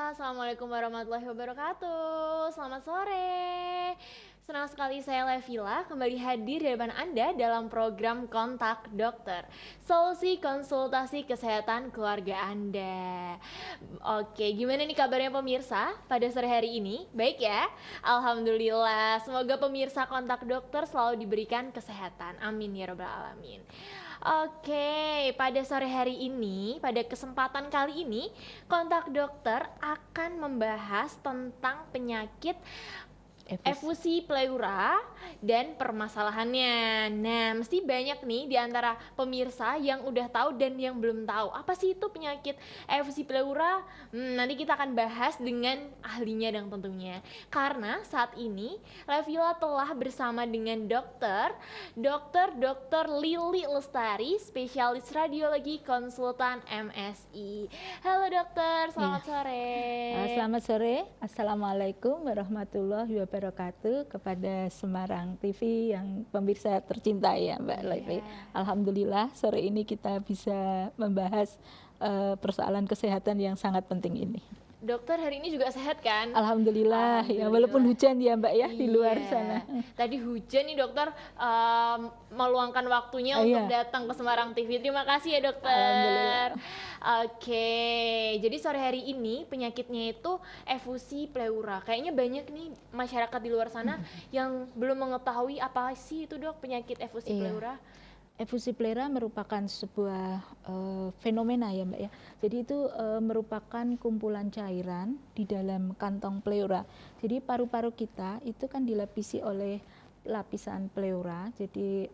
Assalamualaikum warahmatullahi wabarakatuh. Selamat sore. Senang sekali saya Levila kembali hadir di depan Anda dalam program Kontak Dokter, solusi konsultasi kesehatan keluarga Anda. Oke, gimana nih kabarnya pemirsa pada sore hari ini? Baik ya? Alhamdulillah. Semoga pemirsa Kontak Dokter selalu diberikan kesehatan. Amin ya rabbal alamin. Oke, pada sore hari ini, pada kesempatan kali ini, Kontak Dokter akan membahas tentang penyakit efusi pleura dan permasalahannya. Nah, mesti banyak nih di antara pemirsa yang udah tahu dan yang belum tahu. Apa sih itu penyakit efusi pleura? Nanti kita akan bahas dengan ahlinya dan tentunya. Karena saat ini Levila telah bersama dengan Dokter Lili Lestari, spesialis radiologi konsultan MSI. Halo dokter, selamat sore. Selamat sore, Assalamualaikum warahmatullahi wabarakatuh kepada Semarang TV yang pemirsa tercinta ya Mbak Levi. Alhamdulillah sore ini kita bisa membahas persoalan kesehatan yang sangat penting ini. Dokter hari ini juga sehat kan? Alhamdulillah, ya walaupun hujan ya Mbak ya di luar sana. Tadi hujan nih dokter, meluangkan waktunya untuk datang ke Semarang TV. Terima kasih ya dokter. Alhamdulillah. Oke, jadi sore hari ini penyakitnya itu efusi pleura. Kayaknya banyak nih masyarakat di luar sana yang belum mengetahui apa sih itu dok penyakit efusi pleura. Efusi pleura merupakan sebuah fenomena ya Mbak ya. Jadi itu merupakan kumpulan cairan di dalam kantong pleura. Jadi paru-paru kita itu kan dilapisi oleh lapisan pleura. Jadi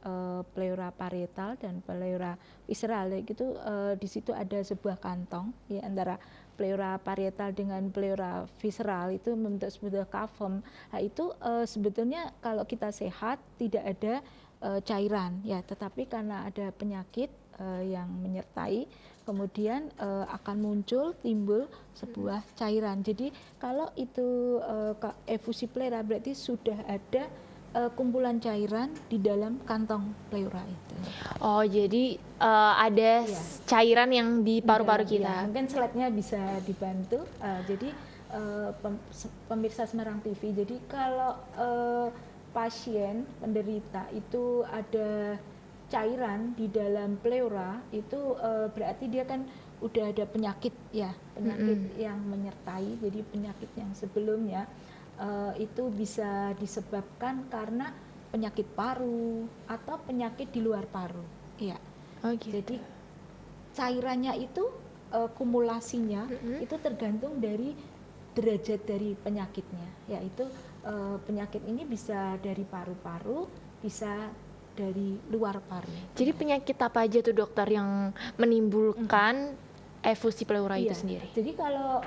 pleura parietal dan pleura visceral. Itu di situ ada sebuah kantong ya antara pleura parietal dengan pleura visceral itu membentuk sebuah kavum. Nah itu sebetulnya kalau kita sehat tidak ada cairan ya, tetapi karena ada penyakit yang menyertai kemudian akan timbul sebuah cairan. Jadi kalau itu efusi pleura berarti sudah ada kumpulan cairan di dalam kantong pleura itu. Oh, jadi ada cairan yang di paru-paru kita. Ya, mungkin slide-nya bisa dibantu. Jadi pemirsa Semarang TV. Jadi kalau pasien penderita itu ada cairan di dalam pleura itu berarti dia kan udah ada penyakit ya, penyakit yang menyertai. Jadi penyakit yang sebelumnya itu bisa disebabkan karena penyakit paru atau penyakit di luar paru ya. Jadi cairannya itu kumulasinya itu tergantung dari derajat dari penyakitnya, yaitu penyakit ini bisa dari paru-paru, bisa dari luar paru. Jadi penyakit apa aja tuh dokter yang menimbulkan efusi pleura itu sendiri? Jadi kalau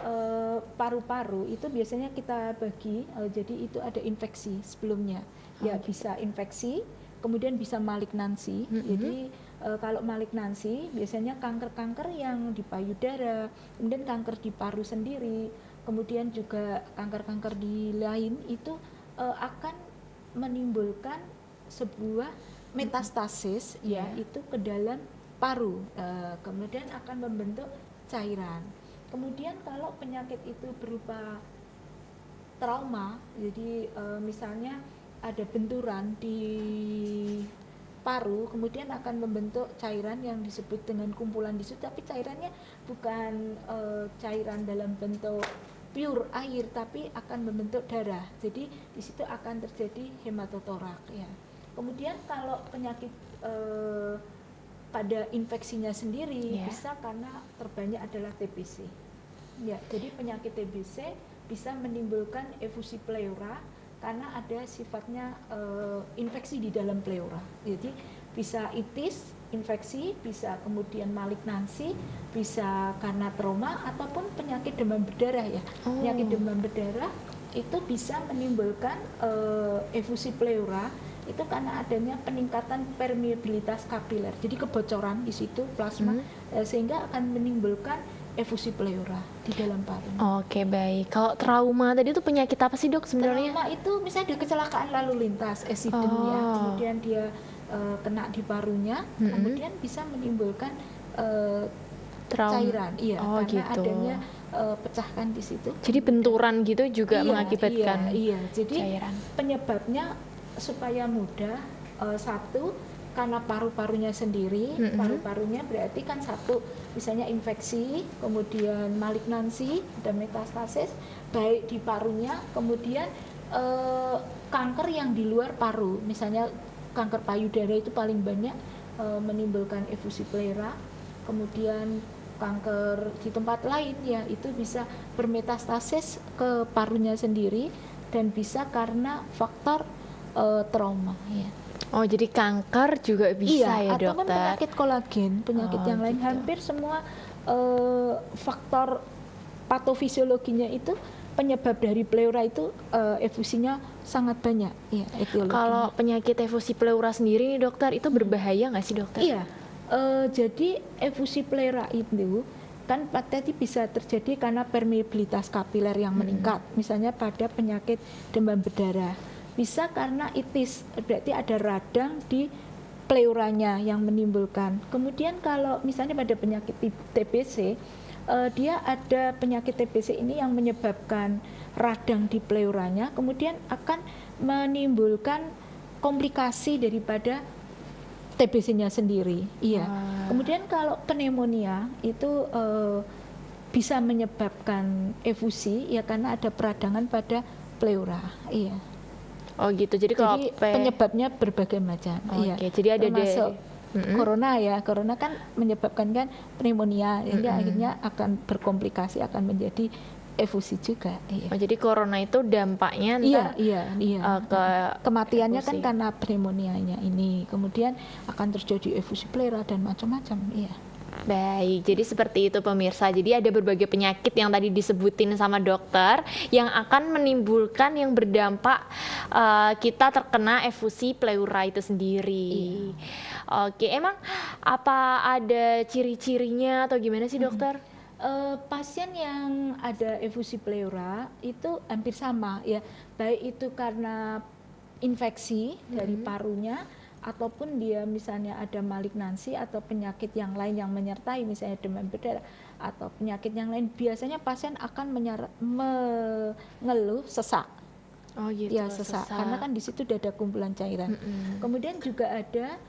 paru-paru itu biasanya kita bagi, jadi itu ada infeksi sebelumnya. Ya bisa infeksi, kemudian bisa malignansi. Jadi kalau malignansi biasanya kanker-kanker yang di payudara, kemudian kanker di paru sendiri, kemudian juga kanker-kanker di lain itu akan menimbulkan sebuah metastasis ya itu ke dalam paru, kemudian akan membentuk cairan. Kemudian kalau penyakit itu berupa trauma, jadi misalnya ada benturan di paru, kemudian akan membentuk cairan yang disebut dengan kumpulan di situ, tapi cairannya bukan cairan dalam bentuk pure air, tapi akan membentuk darah. Jadi di situ akan terjadi hematotorak ya. Kemudian kalau penyakit pada infeksinya sendiri bisa karena terbanyak adalah TBC. Ya, jadi penyakit TBC bisa menimbulkan efusi pleura karena ada sifatnya infeksi di dalam pleura. Jadi bisa itis, infeksi, bisa kemudian malignansi, bisa karena trauma ataupun penyakit demam berdarah ya. Penyakit demam berdarah itu bisa menimbulkan efusi pleura itu karena adanya peningkatan permeabilitas kapiler. Jadi kebocoran di situ plasma sehingga akan menimbulkan efusi pleura di dalam paru. Oke, baik. Kalau trauma tadi itu penyakit apa sih dok sebenarnya? Trauma itu misalnya ada kecelakaan lalu lintas, accident ya, kemudian dia kena di parunya, kemudian bisa menimbulkan cairan, karena adanya pecahkan di situ. Jadi benturan gitu juga Iya, mengakibatkan iya. Jadi cairan. penyebabnya supaya mudah, satu karena paru-parunya sendiri, paru-parunya berarti kan satu, misalnya infeksi, kemudian malignansi, ada metastasis, baik di parunya, kemudian kanker yang di luar paru, misalnya kanker payudara itu paling banyak menimbulkan efusi pleura, kemudian kanker di tempat lain ya itu bisa bermetastasis ke parunya sendiri dan bisa karena faktor trauma ya. Oh, jadi kanker juga bisa ya, ataupun dokter? penyakit kolagen, penyakit yang lain, gitu. hampir semua faktor patofisiologinya itu penyebab dari pleura itu efusinya sangat banyak ya etiologinya. Kalau penyakit efusi pleura sendiri nih dokter, itu berbahaya nggak sih dokter? Iya, jadi efusi pleura itu kan tadi bisa terjadi karena permeabilitas kapiler yang meningkat, misalnya pada penyakit demam berdarah. Bisa karena itis, berarti ada radang di pleuranya yang menimbulkan. Kemudian kalau misalnya pada penyakit TBC, dia ada penyakit TBC ini yang menyebabkan radang di pleuranya, kemudian akan menimbulkan komplikasi daripada TBC-nya sendiri. Iya. Kemudian kalau pneumonia itu bisa menyebabkan efusi ya karena ada peradangan pada pleura. Iya. Oh gitu. Jadi kalau penyebabnya berbagai macam. Iya. Oke, jadi ada termasuk corona ya. Corona kan menyebabkan kan pneumonia, sehingga akhirnya akan berkomplikasi, akan menjadi efusi juga. Iya. Oh, jadi corona itu dampaknya iya. ke kematiannya efusi. kan karena pneumonia-nya ini. Kemudian akan terjadi efusi pleura dan macam-macam. Iya. Baik, jadi seperti itu pemirsa. Jadi ada berbagai penyakit yang tadi disebutin sama dokter yang akan menimbulkan yang berdampak kita terkena efusi pleura itu sendiri. Iya. Oke, emang apa ada ciri-cirinya atau gimana sih dokter? Pasien yang ada efusi pleura itu hampir sama ya, baik itu karena infeksi dari parunya ataupun dia misalnya ada malignansi atau penyakit yang lain yang menyertai, misalnya demam berdarah atau penyakit yang lain, biasanya pasien akan mengeluh sesak. Oh gitu. Ya sesak, karena kan di situ ada kumpulan cairan. Kemudian juga ada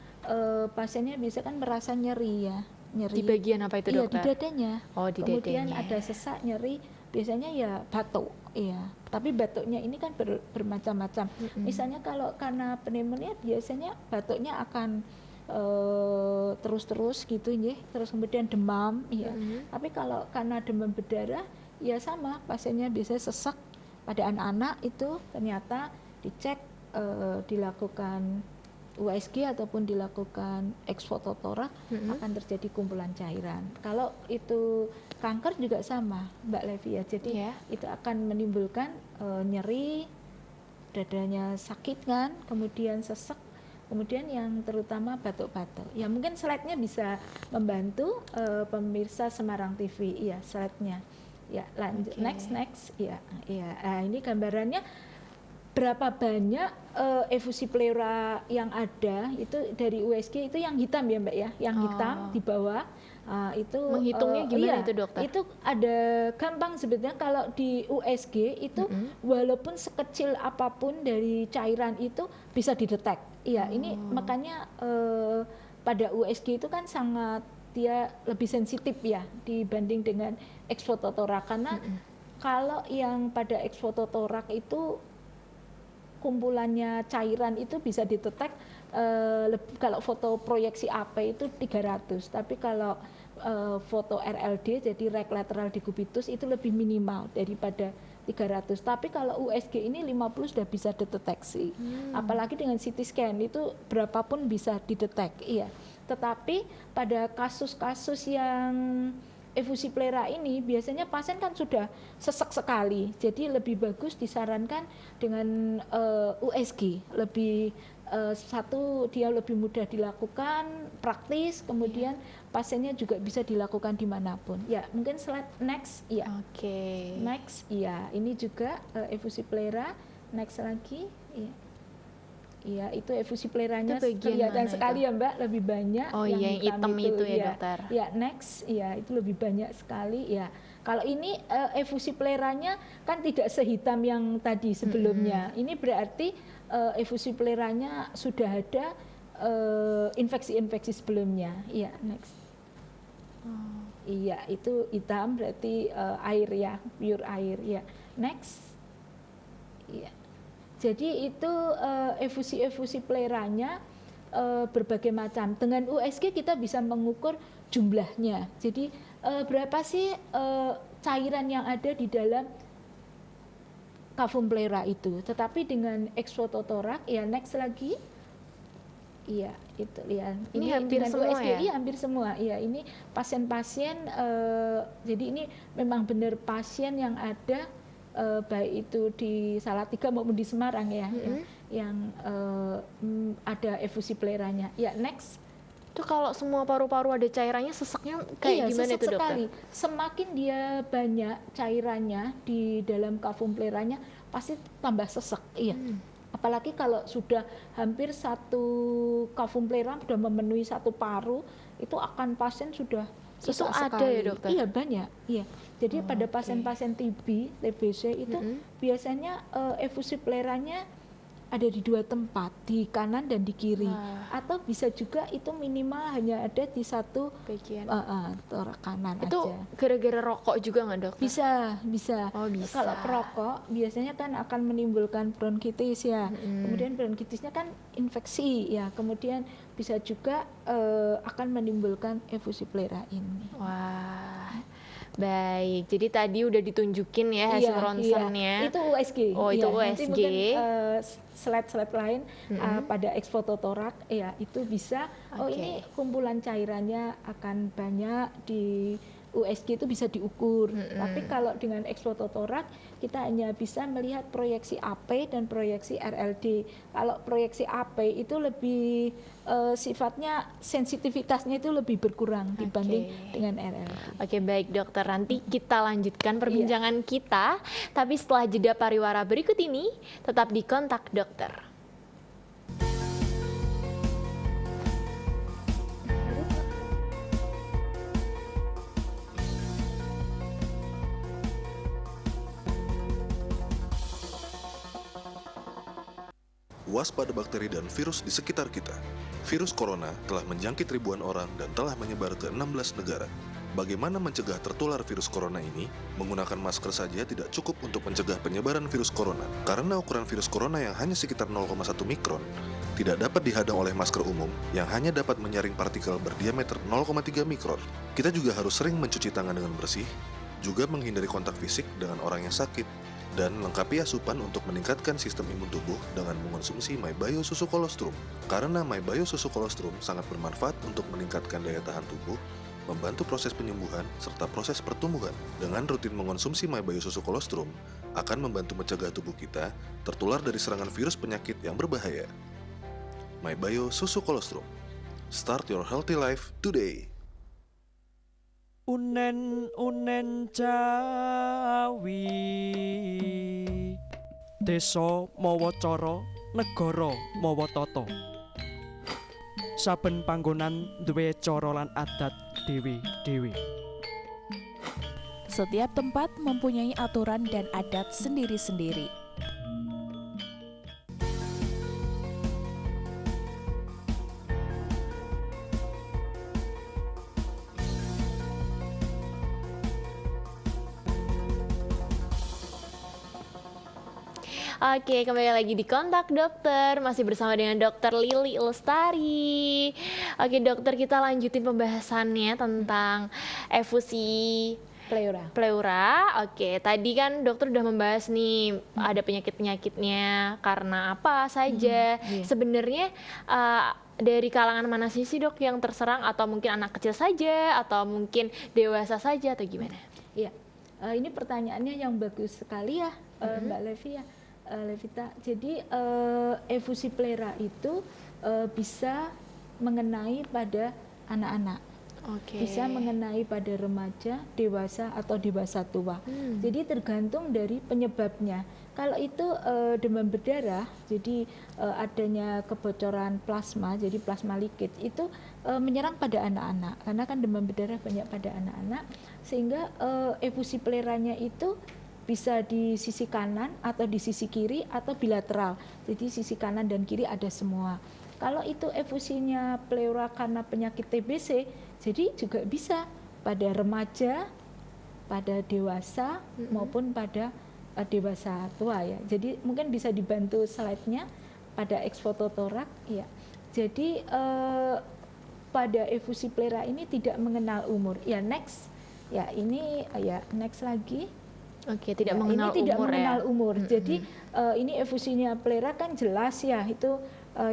pasiennya bisa kan merasa nyeri ya. Nyeri di bagian apa itu dokter? Iya, di dadanya. Oh, di kemudian dadanya. ada sesak, nyeri, biasanya ya batuk. Iya, tapi batuknya ini kan bermacam-macam. Misalnya kalau karena pneumonia biasanya batuknya akan terus-terus gitu ya, terus kemudian demam ya. Tapi kalau karena demam berdarah ya sama, pasiennya biasanya sesak. Pada anak-anak itu ternyata dicek dilakukan USG ataupun dilakukan eksfototorak akan terjadi kumpulan cairan. Kalau itu kanker juga sama, Mbak Levi ya. Jadi itu akan menimbulkan nyeri, dadanya sakit kan, kemudian sesak, kemudian yang terutama batuk-batuk. Ya mungkin slide-nya bisa membantu pemirsa Semarang TV. Iya, slide-nya. Ya, lanjut. Next. Ya. Nah, ini gambarannya berapa banyak efusi pleura yang ada itu dari USG itu yang hitam ya Mbak ya, yang hitam di bawah. Itu menghitungnya gimana itu dokter? Itu ada gampang sebetulnya. Kalau di USG itu walaupun sekecil apapun dari cairan itu bisa didetek. Iya, ini makanya pada USG itu kan sangat dia lebih sensitif ya dibanding dengan eksfototorak, karena kalau yang pada eksfototorak itu kumpulannya cairan itu bisa didetek kalau foto proyeksi AP itu 300, tapi kalau foto RLD jadi right lateral decubitus itu lebih minimal daripada 300. Tapi kalau USG ini 50 sudah bisa dideteksi. Apalagi dengan CT scan itu berapapun bisa didetek. Iya. Tetapi pada kasus-kasus yang efusi pleura ini biasanya pasien kan sudah sesak sekali, jadi lebih bagus disarankan dengan USG. Lebih satu, dia lebih mudah dilakukan, praktis, kemudian pasiennya juga bisa dilakukan dimanapun. Ya mungkin slide next. Ya. Oke. Next. Ya ini juga efusi pleura. Next lagi. Ya. Iya, itu efusi pleuranya kelihatan sekali ya Mbak, lebih banyak. Oh iya, yang hitam itu ya dokter. Ya next, ya itu lebih banyak sekali ya. Kalau ini efusi pleranya kan tidak sehitam yang tadi sebelumnya. Ini berarti efusi pleranya sudah ada infeksi-infeksi sebelumnya. Iya, next. Iya, itu hitam berarti air ya, pure air ya. Next. Iya. Jadi itu efusi-efusi pleranya berbagai macam. Dengan USG kita bisa mengukur jumlahnya. Jadi berapa sih cairan yang ada di dalam kavum plera itu. Tetapi dengan eksfototorak, ya next lagi. Iya, itu lihat. Ini hampir dengan semua USG, ya? Iya, hampir semua. Iya, ini pasien-pasien. Jadi ini memang benar pasien yang ada baik itu di Salatiga maupun di Semarang ya, yang ada efusi pleranya. Ya, next. Itu kalau semua paru-paru ada cairannya, seseknya kayak gimana sesek itu dokter? sekali. Semakin dia banyak cairannya di dalam kavum pleranya, pasti tambah sesek. Iya. Apalagi kalau sudah hampir satu kavum plera sudah memenuhi satu paru, itu akan pasien sudah Itu sesak ada sekali. ya dokter? Iya, banyak. Iya. Jadi pada pasien-pasien TB, TBC itu biasanya efusi pleranya ada di dua tempat, di kanan dan di kiri. Atau bisa juga itu minimal hanya ada di satu Bagian. torak kanan Itu aja. gara-gara rokok juga nggak dokter? Bisa. Oh, bisa. Kalau perokok biasanya kan akan menimbulkan bronkitis ya. Kemudian bronkitisnya kan infeksi ya. Kemudian bisa juga akan menimbulkan efusi plera ini. Wah, baik. Jadi tadi udah ditunjukin ya hasil ronsennya. Itu USG. Oh, itu Nanti USG. mungkin slide-slide lain pada eksfototorak ya itu bisa. Oh, ini kumpulan cairannya akan banyak di USG itu bisa diukur. Tapi kalau dengan eksfototorak kita hanya bisa melihat proyeksi AP dan proyeksi RLD. Kalau proyeksi AP itu lebih sifatnya sensitivitasnya itu lebih berkurang dibanding dengan RLD. Oke, baik dokter. Nanti kita lanjutkan perbincangan kita. Tapi setelah jeda pariwara berikut ini, tetap di Kontak Dokter. Waspada bakteri dan virus di sekitar kita. Virus corona telah menjangkit ribuan orang dan telah menyebar ke 16 negara. Bagaimana mencegah tertular virus corona ini? Menggunakan masker saja tidak cukup untuk mencegah penyebaran virus corona. Karena ukuran virus corona yang hanya sekitar 0,1 mikron, tidak dapat dihadang oleh masker umum yang hanya dapat menyaring partikel berdiameter 0,3 mikron. Kita juga harus sering mencuci tangan dengan bersih, juga menghindari kontak fisik dengan orang yang sakit, dan lengkapi asupan untuk meningkatkan sistem imun tubuh dengan mengonsumsi MyBio Susu Kolostrum. Karena MyBio Susu Kolostrum sangat bermanfaat untuk meningkatkan daya tahan tubuh, membantu proses penyembuhan, serta proses pertumbuhan. Dengan rutin mengonsumsi MyBio Susu Kolostrum, akan membantu mencegah tubuh kita tertular dari serangan virus penyakit yang berbahaya. MyBio Susu Kolostrum. Start your healthy life today. Unen Jawi, desa mawa cara, negara mawa tata. Saben panggonan duwe cara lan adat dhewe-dhewe. Setiap tempat mempunyai aturan dan adat sendiri-sendiri. Oke, kembali lagi di Kontak Dokter. Masih bersama dengan Dokter Lili Lestari. Oke dokter, kita lanjutin pembahasannya tentang efusi pleura. Oke, tadi kan dokter udah membahas nih ada penyakit-penyakitnya karena apa saja. Sebenarnya dari kalangan mana sih dok yang terserang, atau mungkin anak kecil saja atau mungkin dewasa saja atau gimana? Iya, ini pertanyaannya yang bagus sekali ya, Mbak Levi ya, Levita. Jadi efusi plera itu bisa mengenai pada anak-anak. Oke. Bisa mengenai pada remaja, dewasa atau dewasa tua. Jadi tergantung dari penyebabnya. Kalau itu demam berdarah, jadi adanya kebocoran plasma, jadi plasma liquid itu menyerang pada anak-anak. Karena kan demam berdarah banyak pada anak-anak, sehingga efusi pleranya itu bisa di sisi kanan atau di sisi kiri atau bilateral. Jadi sisi kanan dan kiri ada semua. Kalau itu efusinya pleura karena penyakit TBC, jadi juga bisa pada remaja, pada dewasa maupun pada dewasa tua ya. Jadi mungkin bisa dibantu slide-nya pada eksfototorak ya. Jadi pada efusi pleura ini tidak mengenal umur. Ya next. Ya ini ya next lagi. Oke, tidak Ya, mengenal ini tidak umur mengenal ya. umur. Jadi ini efusinya pleura kan jelas ya, itu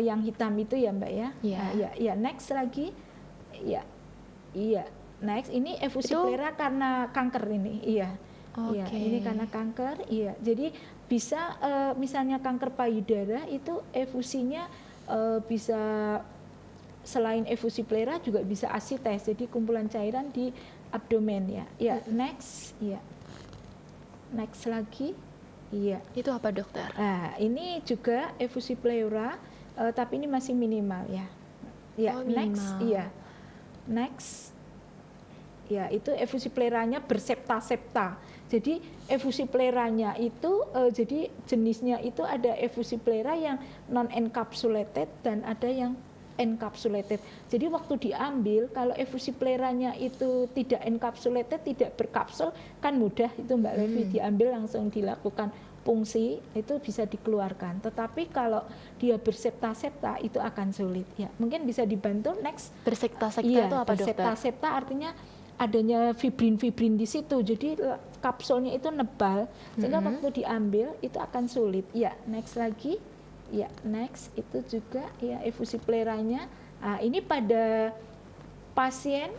yang hitam itu ya Mbak ya. Iya. Ya next lagi. Ya. Iya, next ini efusi Itu- pleura karena kanker ini. Iya. Iya, Oke. ini karena kanker. Iya. Jadi bisa misalnya kanker payudara itu efusinya bisa selain efusi pleura juga bisa asites. Jadi kumpulan cairan di abdomen ya. Ya, next. Iya. Next lagi. Iya. Itu apa dokter? Nah, ini juga efusi pleura, tapi ini masih minimal ya. Ya, Oh, next, minimal. iya, next, ya itu efusi pleuranya bersepta-septa. Jadi efusi pleuranya itu, jadi jenisnya itu ada efusi pleura yang non encapsulated dan ada yang encapsulated. Jadi waktu diambil, kalau efusi pleuranya itu tidak encapsulated, tidak berkapsul, kan mudah itu Mbak Levi, diambil langsung dilakukan fungsi, itu bisa dikeluarkan. Tetapi kalau dia bersepta-septa itu akan sulit. Ya, mungkin bisa dibantu next. Bersekta-sekta Iya, itu apa dokter? bersepta-septa artinya adanya fibrin-fibrin di situ. Jadi kapsulnya itu nebal, sehingga waktu diambil itu akan sulit. Ya, next lagi. Ya, next itu juga ya efusi pleuranya. Nah, ini pada pasien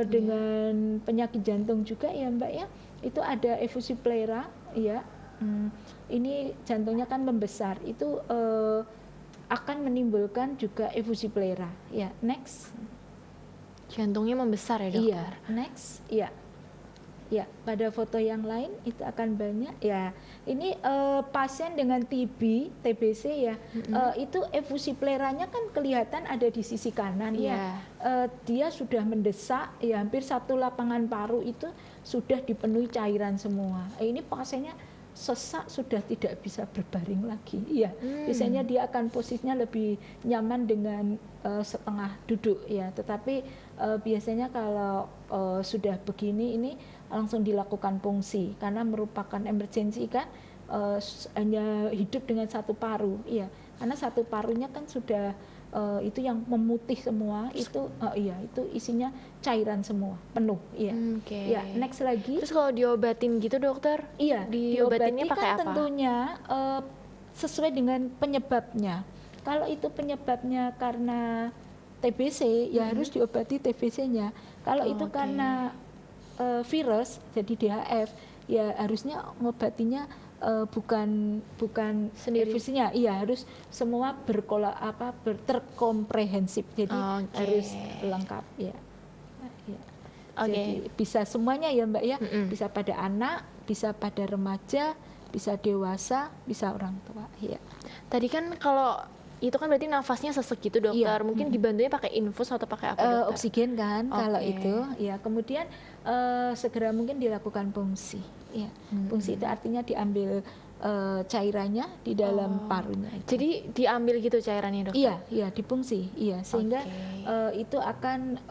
dengan penyakit jantung juga ya Mbak ya. Itu ada efusi pleura ya. Ini jantungnya kan membesar. Itu akan menimbulkan juga efusi pleura. Ya, next. Jantungnya membesar ya dokter? Iya, next. Iya. Ya, pada foto yang lain itu akan banyak ya. Ini pasien dengan TB, TBC ya, itu efusi pleuranya kan kelihatan ada di sisi kanan ya. Dia sudah mendesak, ya hampir satu lapangan paru itu sudah dipenuhi cairan semua. Ini pasiennya sesak sudah tidak bisa berbaring lagi. Iya, biasanya dia akan posisinya lebih nyaman dengan setengah duduk ya. Tetapi biasanya kalau sudah begini ini langsung dilakukan fungsi karena merupakan emergensi kan, hanya hidup dengan satu paru. Iya, karena satu parunya kan sudah itu yang memutih semua itu iya itu isinya cairan semua penuh iya. Oke. Ya, next lagi. Terus kalau diobatin gitu dokter? Iya, Diobatinnya diobati pakai kan apa? tentunya sesuai dengan penyebabnya. Kalau itu penyebabnya karena TBC, ya harus diobati TBC-nya. Kalau itu Oke. karena virus, jadi DHF, ya harusnya ngobatinya bukan Sendiri. efusinya, iya harus semua terkomprehensif, jadi Oke. harus lengkap, ya. Ya. Oke. Jadi bisa semuanya ya Mbak ya, Mm-mm. bisa pada anak, bisa pada remaja, bisa dewasa, bisa orang tua. Ya. Tadi kan kalau itu kan berarti nafasnya sesek gitu dokter. Iya. Mungkin dibantunya pakai infus atau pakai apa dokter? Oksigen kan kalau Oke. itu, ya kemudian segera mungkin dilakukan fungsi. Ya. Fungsi itu artinya diambil cairannya di dalam parunya. Itu. Jadi diambil gitu cairannya dokter? Iya, iya dipungsi, iya sehingga Oke. itu akan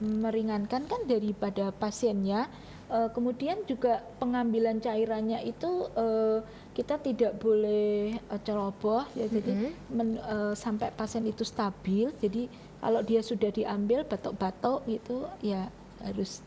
meringankan kan daripada pasiennya. Kemudian juga pengambilan cairannya itu kita tidak boleh ceroboh ya, jadi sampai pasien itu stabil. Jadi kalau dia sudah diambil batuk-batuk itu ya harus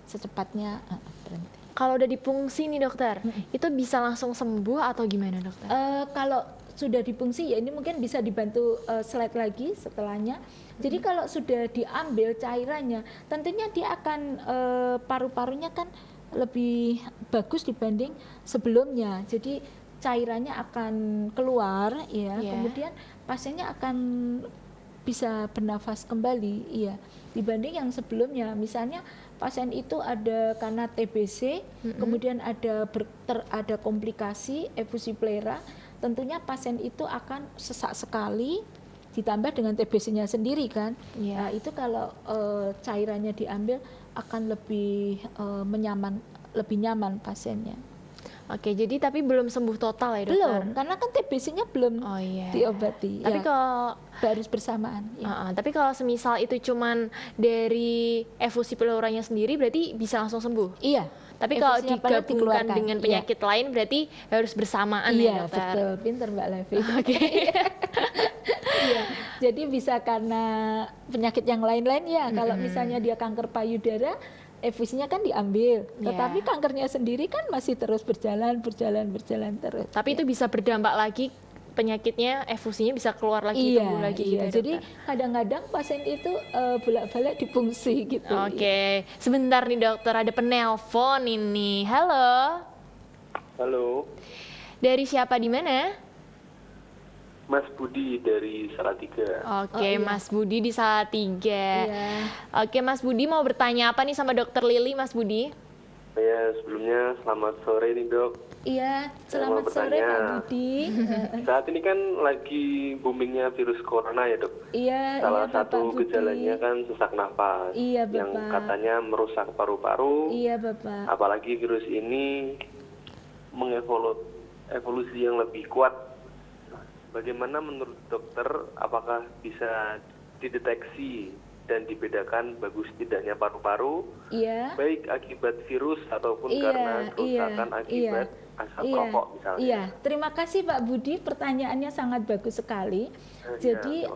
secepatnya berhenti. Kalau udah dipungsi nih dokter, itu bisa langsung sembuh atau gimana dokter? Kalau sudah dipungsi ya ini mungkin bisa dibantu slide lagi setelahnya. Jadi kalau sudah diambil cairannya, tentunya dia akan paru-parunya kan lebih bagus dibanding sebelumnya. Jadi cairannya akan keluar ya. Yeah. Kemudian pasiennya akan bisa bernafas kembali, iya. Dibanding yang sebelumnya, misalnya pasien itu ada karena TBC, kemudian ada komplikasi efusi pleura, tentunya pasien itu akan sesak sekali, ditambah dengan TBC-nya sendiri kan. Nah, itu kalau cairannya diambil akan lebih lebih nyaman pasiennya. Oke, jadi tapi belum sembuh total ya dokter? Belum, karena kan TBC-nya belum diobati. Tapi kalau harus bersamaan. Tapi kalau semisal itu cuman dari efusi pleuranya sendiri, berarti bisa langsung sembuh? Iya. Tapi kalau digabungkan dengan penyakit lain, berarti harus bersamaan ya dokter? Iya, betul. Pinter Mbak Levi. Oke. Iya. Jadi bisa karena penyakit yang lain-lain ya. Kalau misalnya dia kanker payudara, efusinya kan diambil, tetapi kankernya sendiri kan masih terus berjalan terus. Tapi itu bisa berdampak lagi, penyakitnya, efusinya bisa keluar lagi, tumbuh lagi gitu. Jadi kadang-kadang pasien itu bolak-balik dipungsi gitu. Oke, sebentar nih dokter, ada penelpon ini. Halo. Halo. Dari siapa, di mana? Mas Budi dari Salatiga. Oke, Mas Budi di Salatiga. Oke, Mas Budi mau bertanya apa nih sama Dokter Lili, Mas Budi? Ya, sebelumnya selamat sore nih dok. Iya, selamat sore Pak Budi. Saat ini kan lagi boomingnya virus corona ya dok. Iya. Salah satu gejalanya kan sesak nafas. Iya, Bapak. Yang katanya merusak paru-paru. Iya Bapak. Apalagi virus ini mengevolusi yang lebih kuat. Bagaimana menurut dokter, apakah bisa dideteksi dan dibedakan bagus tidaknya paru-paru, baik akibat virus ataupun karena kerusakan akibat asap rokok misalnya? Iya, terima kasih Pak Budi, pertanyaannya sangat bagus sekali. Jadi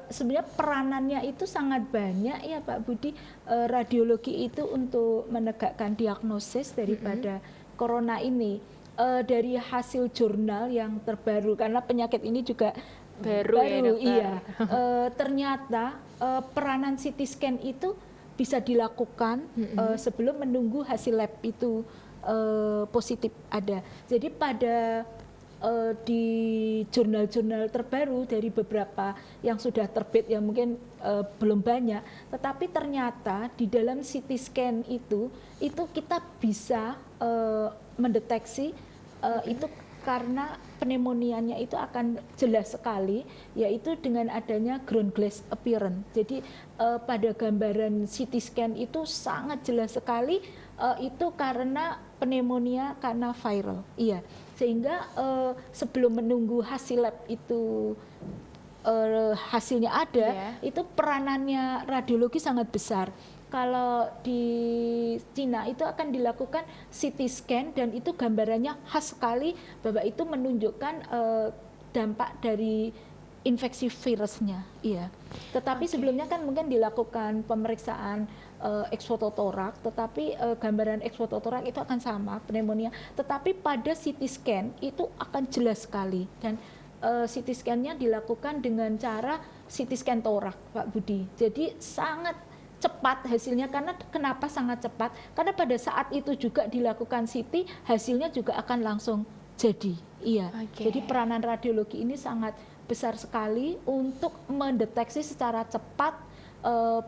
sebenarnya peranannya itu sangat banyak ya Pak Budi. Radiologi itu untuk menegakkan diagnosis daripada corona ini. Dari hasil jurnal yang terbaru, karena penyakit ini juga baru ya, ternyata peranan CT scan itu bisa dilakukan sebelum menunggu hasil lab itu positif ada. Jadi pada di jurnal-jurnal terbaru dari beberapa yang sudah terbit yang mungkin belum banyak, tetapi ternyata di dalam CT scan itu kita bisa mendeteksi itu karena pneumonianya itu akan jelas sekali, yaitu dengan adanya ground glass appearance. Jadi pada gambaran CT scan itu sangat jelas sekali itu karena pneumonia karena viral. Iya, sehingga sebelum menunggu hasil lab itu hasilnya ada, itu peranannya radiologi sangat besar. Kalau di Cina itu akan dilakukan CT scan dan itu gambarannya khas sekali bahwa itu menunjukkan dampak dari infeksi virusnya. Iya. Tetapi sebelumnya kan mungkin dilakukan pemeriksaan eksfototorak, tetapi gambaran eksfototorak itu akan sama pneumonia. Tetapi pada CT scan itu akan jelas sekali dan CT scan-nya dilakukan dengan cara CT scan torak, Pak Budi. Jadi sangat cepat hasilnya. Karena kenapa sangat cepat? Karena pada saat itu juga dilakukan CT, hasilnya juga akan langsung jadi. Iya. Jadi peranan radiologi ini sangat besar sekali untuk mendeteksi secara cepat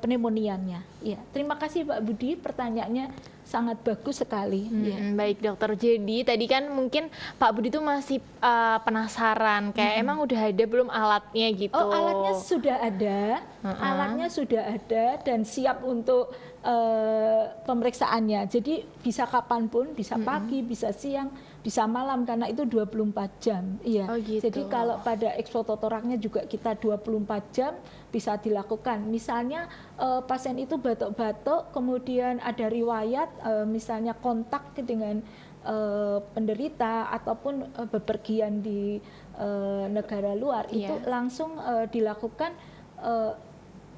pneumonianya. Iya. Terima kasih Pak Budi, pertanyaannya sangat bagus sekali. Baik dokter, jadi tadi kan mungkin Pak Budi tuh masih penasaran kayak emang udah ada belum alatnya gitu? Oh, alatnya sudah ada, alatnya sudah ada dan siap untuk pemeriksaannya. Jadi bisa kapanpun, bisa pagi, bisa siang, bisa malam karena itu 24 jam. Iya. Oh, gitu. Jadi kalau pada eksfototoraknya juga kita 24 jam bisa dilakukan. Misalnya pasien itu batuk-batuk, kemudian ada riwayat misalnya kontak dengan penderita ataupun bepergian di negara luar, itu langsung dilakukan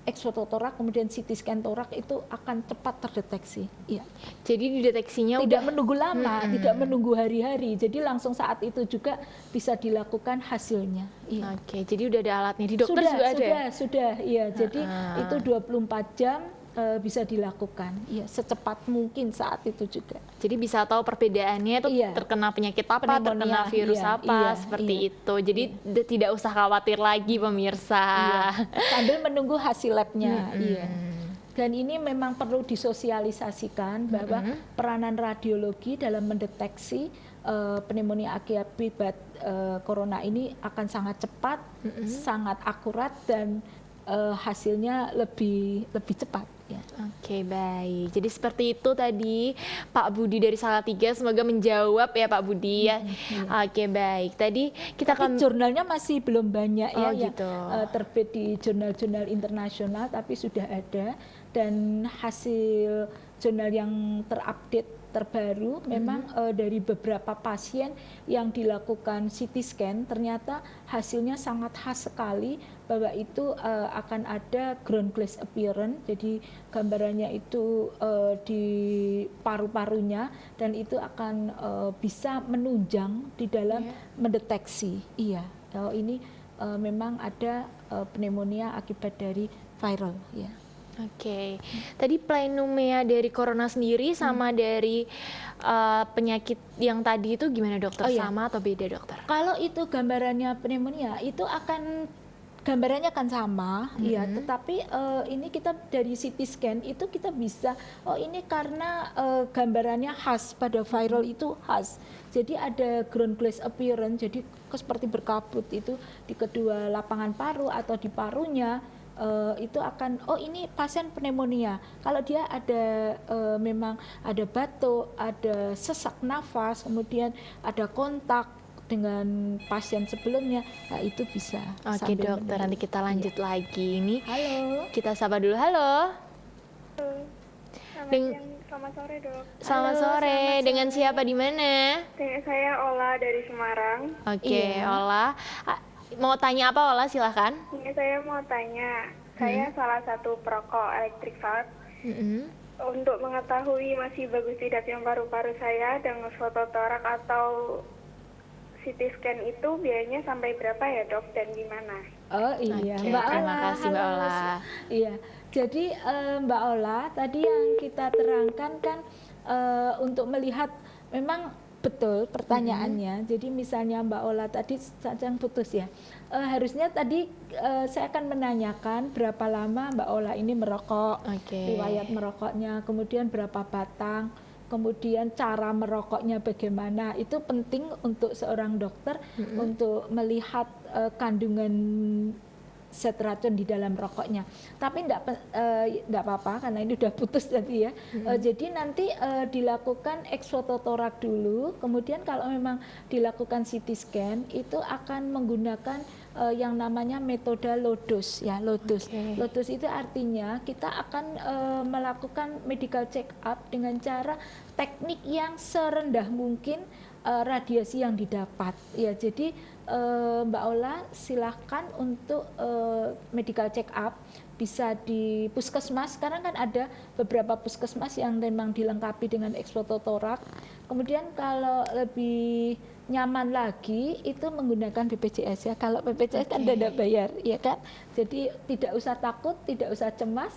eksfototorak, kemudian CT scan torak itu akan cepat terdeteksi. Iya. Jadi dideteksinya tidak menunggu lama, tidak menunggu hari-hari. Jadi langsung saat itu juga bisa dilakukan hasilnya. Iya. Oke, jadi udah ada alatnya di dokter juga ada. Sudah, iya. Jadi itu 24 jam bisa dilakukan ya secepat mungkin saat itu juga. Jadi bisa tahu perbedaannya itu terkena penyakit apa, Pneumonia, terkena virus apa, seperti itu. Jadi tidak usah khawatir lagi pemirsa. Sambil menunggu hasil labnya. Dan ini memang perlu disosialisasikan bahwa peranan radiologi dalam mendeteksi pneumonia akibat corona ini akan sangat cepat, sangat akurat dan hasilnya lebih cepat. Ya. Oke, baik. Jadi seperti itu tadi Pak Budi dari Salatiga, semoga menjawab ya Pak Budi ya. Oke, baik. Tadi kita akan jurnalnya masih belum banyak ya gitu. Yang terbit di jurnal-jurnal internasional, tapi sudah ada, dan hasil jurnal yang terupdate terbaru memang dari beberapa pasien yang dilakukan CT scan ternyata hasilnya sangat khas sekali, bahwa itu akan ada ground glass appearance, jadi gambarannya itu di paru-parunya, dan itu akan bisa menunjang di dalam mendeteksi ini memang ada pneumonia akibat dari viral ya. Oke, tadi pneumonia dari corona sendiri sama dari penyakit yang tadi itu gimana dokter? Sama atau beda dokter? Kalau itu gambarannya pneumonia itu gambarannya akan sama, ya. Tetapi ini kita dari CT scan itu kita bisa, ini karena gambarannya khas pada viral itu khas. Jadi ada ground glass appearance, jadi seperti berkabut itu di kedua lapangan paru atau di parunya. Itu akan ini pasien pneumonia. Kalau dia ada memang ada batuk, ada sesak nafas, kemudian ada kontak dengan pasien sebelumnya, nah itu bisa. Oke dokter, nanti kita lanjut lagi. Ini halo, kita sapa dulu. Halo. Selamat sore dok. Selamat sore. Dengan siapa di mana? Saya Ola dari Semarang. Oke, Ola. Mau tanya apa Ola, silahkan. Ini saya mau tanya, saya salah satu perokok electric vape. Untuk mengetahui masih bagus tidaknya paru-paru saya dengan fototorak atau CT scan itu biayanya sampai berapa ya dok, dan gimana? Mbak Ola. Terima kasih Mbak Ola. Iya, jadi Mbak Ola tadi yang kita terangkan kan untuk melihat memang betul pertanyaannya. Jadi misalnya Mbak Ola tadi sedang putus ya. Harusnya tadi saya akan menanyakan berapa lama Mbak Ola ini merokok, riwayat merokoknya, kemudian berapa batang, kemudian cara merokoknya bagaimana. Itu penting untuk seorang dokter untuk melihat kandungan zat racun di dalam rokoknya. Tapi enggak apa-apa karena ini udah putus tadi ya. Jadi nanti dilakukan eksfototorak dulu, kemudian kalau memang dilakukan CT scan itu akan menggunakan yang namanya metode low dose ya, low dose. Low dose itu artinya kita akan melakukan medical check up dengan cara teknik yang serendah mungkin radiasi yang didapat ya. Jadi Mbak Ola silahkan untuk medical check up bisa di puskesmas. Sekarang kan ada beberapa puskesmas yang memang dilengkapi dengan eksfototorak. Kemudian kalau lebih nyaman lagi itu menggunakan BPJS ya. Kalau BPJS kan tidak bayar ya kan. Jadi tidak usah takut, tidak usah cemas.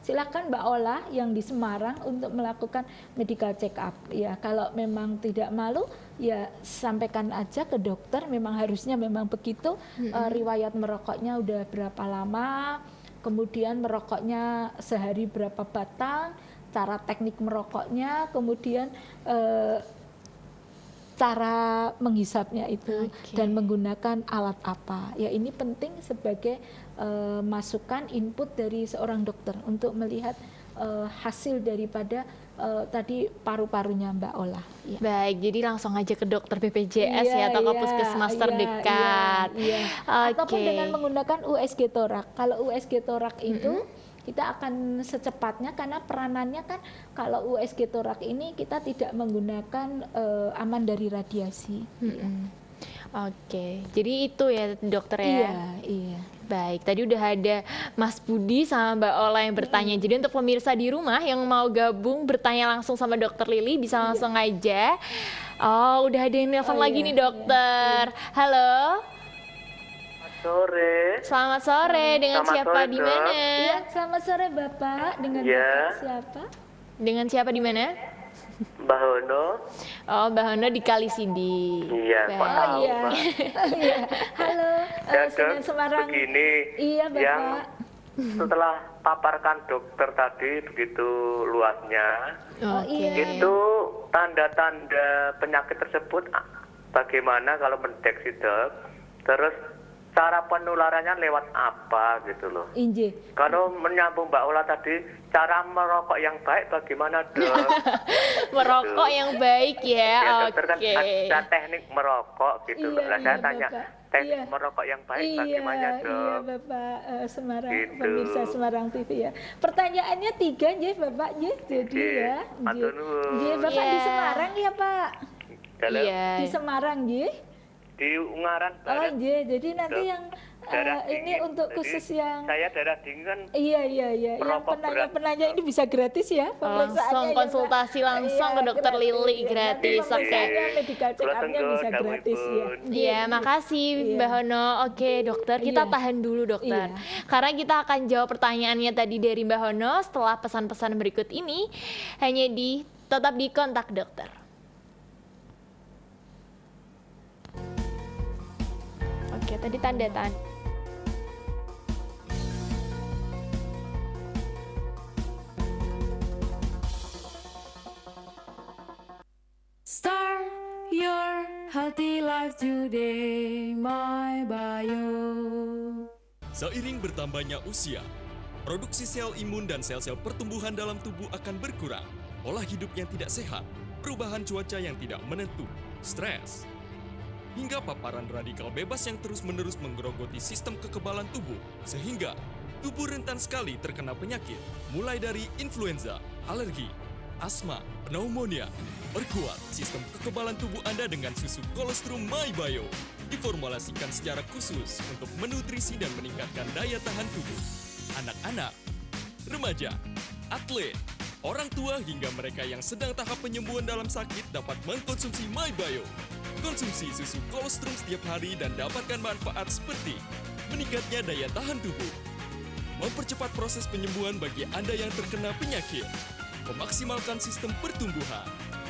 Silakan Mbak Ola yang di Semarang untuk melakukan medical check up ya. Kalau memang tidak malu ya sampaikan aja ke dokter, memang harusnya memang begitu. Riwayat merokoknya udah berapa lama, kemudian merokoknya sehari berapa batang, cara teknik merokoknya, kemudian cara menghisapnya itu dan menggunakan alat apa ya. Ini penting sebagai masukan input dari seorang dokter untuk melihat hasil daripada tadi paru-parunya Mbak Ola ya. Baik, jadi langsung aja ke dokter BPJS ya atau ke puskesmas terdekat. Ataupun dengan menggunakan USG torak. Kalau USG torak itu kita akan secepatnya, karena peranannya kan kalau USG torak ini kita tidak menggunakan aman dari radiasi. Oke, jadi itu ya dokter ya. Iya. Baik, tadi udah ada Mas Budi sama Mbak Ola yang bertanya. Jadi untuk pemirsa di rumah yang mau gabung bertanya langsung sama dokter Lili bisa langsung aja. Udah ada yang nelfon lagi nih dokter. Halo. sore. Selamat sore, dengan Selamat siapa sore, di Dok. mana? Iya, selamat sore Bapak. Dengan Iya. Bapak siapa? Dengan siapa di mana? Mbak Hono. Oh, Mbak Hono di Kalisindi. Iya, kok Baik. tahu, iya. Mbak? Iya. Halo, Ya, Semen Dok, Semarang. begini. Iya, Bapak. Yang setelah paparkan dokter tadi begitu luasnya, Oke. iya. itu tanda-tanda penyakit tersebut bagaimana kalau mendeteksi, Dok? Terus cara penularannya lewat apa gitu loh? Inje. Kalau menyambung Mbak Ola tadi, cara merokok yang baik bagaimana, Dok? Merokok yang baik ya. Ya, dokter kan Oke. ada teknik merokok gitu loh. Iya, Lah saya iya, tanya, Bapak. teknik Iya. merokok yang baik Iya, bagaimana, iya Dok? Bapak Semarang, Gitu. pemirsa Semarang TV ya. Pertanyaannya 3 ya Bapak ya. Jadi Oke, ya. matur nuwun. Iya, Bapak di Iya. Semarang ya Pak. Dalam Iya. Di Semarang ya. di Ungaran Oh Barat. iya, jadi nanti Dok, yang daerah ini dingin. untuk Jadi, khusus yang saya daerah dingin kan iya yang perokok penanya-penanya ini bisa gratis ya pemeriksaannya Langsung ya, Mbak? konsultasi langsung Iya, ke dokter gratis, Lili, ya. gratis. Nanti pemeriksaannya Oke. medical check up-nya Tunggu, bisa Dawu gratis ya. Ibu. Iya, makasih Iya. Mbak Hono. Oke, dokter, kita Iya. tahan dulu, dokter. Iya. Karena kita akan jawab pertanyaannya tadi dari Mbak Hono setelah pesan-pesan berikut ini hanya di tetap di kontak dokter. Oke, tadi tanda-tanda. Start your healthy life today, my bio. Seiring bertambahnya usia, produksi sel imun dan sel-sel pertumbuhan dalam tubuh akan berkurang. Pola hidup yang tidak sehat, perubahan cuaca yang tidak menentu, stres, hingga paparan radikal bebas yang terus-menerus menggerogoti sistem kekebalan tubuh, sehingga tubuh rentan sekali terkena penyakit, mulai dari influenza, alergi, asma, pneumonia. Perkuat sistem kekebalan tubuh Anda dengan susu kolostrum MyBio. Diformulasikan secara khusus untuk menutrisi dan meningkatkan daya tahan tubuh. Anak-anak, remaja, atlet, orang tua hingga mereka yang sedang tahap penyembuhan dalam sakit dapat mengkonsumsi MyBio. Konsumsi susu kolostrum setiap hari dan dapatkan manfaat seperti meningkatnya daya tahan tubuh, mempercepat proses penyembuhan bagi Anda yang terkena penyakit, memaksimalkan sistem pertumbuhan.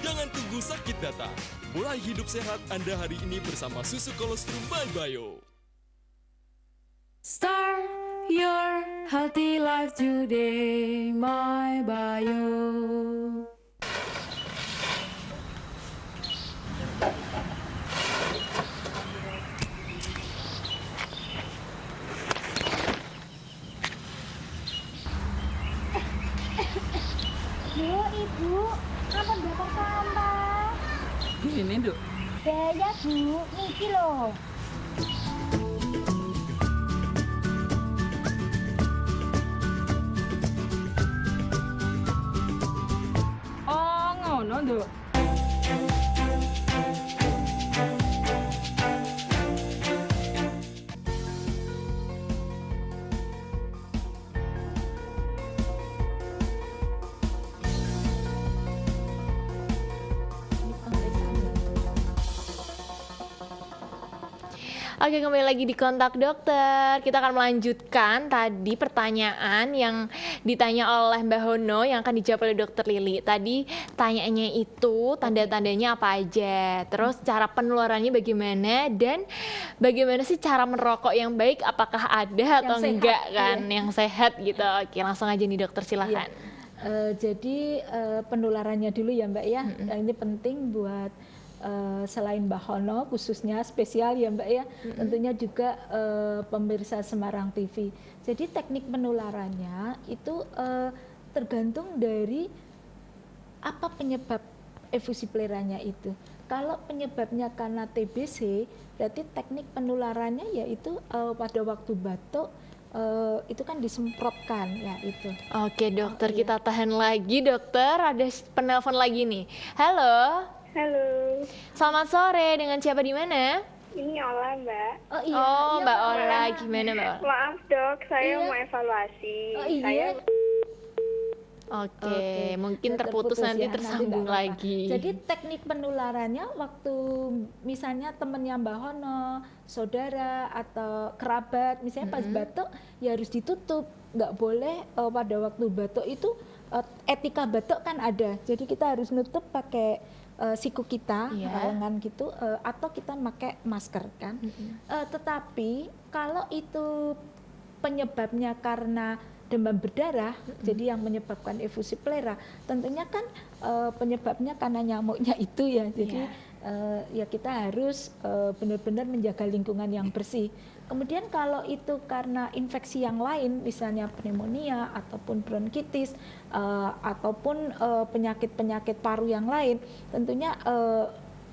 Jangan tunggu sakit datang. Mulai hidup sehat Anda hari ini bersama susu kolostrum MyBio. Start your healthy life today, my bio. Bu, Ibu, kapan bakar sampah? Ini, Duk. Biaya, Bu, niki loh. Oh, ngono, Duk. Oke, kembali lagi di kontak dokter. Kita akan melanjutkan tadi pertanyaan yang ditanya oleh Mbak Hono yang akan dijawab oleh dokter Lili. Tadi tanyaannya itu tanda-tandanya apa aja, terus cara penularannya bagaimana, dan bagaimana sih cara merokok yang baik, apakah ada atau sehat, enggak kan, iya. yang sehat gitu. Oke, langsung aja nih dokter, silahkan. Jadi penularannya dulu ya Mbak ya. Ini penting buat selain Mbak Hono khususnya spesial ya Mbak ya, tentunya juga pemirsa Semarang TV. Jadi teknik penularannya itu tergantung dari apa penyebab efusi pleranya itu. Kalau penyebabnya karena TBC, berarti teknik penularannya yaitu pada waktu batuk itu kan disemprotkan ya itu. Oke dokter, kita tahan lagi dokter, ada penelpon lagi nih. Halo. Halo, Selamat sore, dengan siapa di mana? ini Ola, Mbak. Oh iya. Oh, iya, Mbak Mbak. Ola, gimana Mbak Ola? Maaf dok, saya Iya. mau evaluasi. Oh, iya. Saya Oke, mungkin terputus nanti tersambung lagi. Jadi teknik penularannya waktu misalnya temennya Mbak Hono, saudara atau kerabat, misalnya pas batuk ya harus ditutup, nggak boleh pada waktu batuk itu etika batuk kan ada, jadi kita harus nutup pakai siku kita, lengan gitu, atau kita pakai masker kan. Tetapi kalau itu penyebabnya karena demam berdarah, jadi yang menyebabkan efusi plera, tentunya kan penyebabnya karena nyamuknya itu ya, jadi ya kita harus benar-benar menjaga lingkungan yang bersih. Kemudian kalau itu karena infeksi yang lain, misalnya pneumonia ataupun bronkitis ataupun penyakit-penyakit paru yang lain, tentunya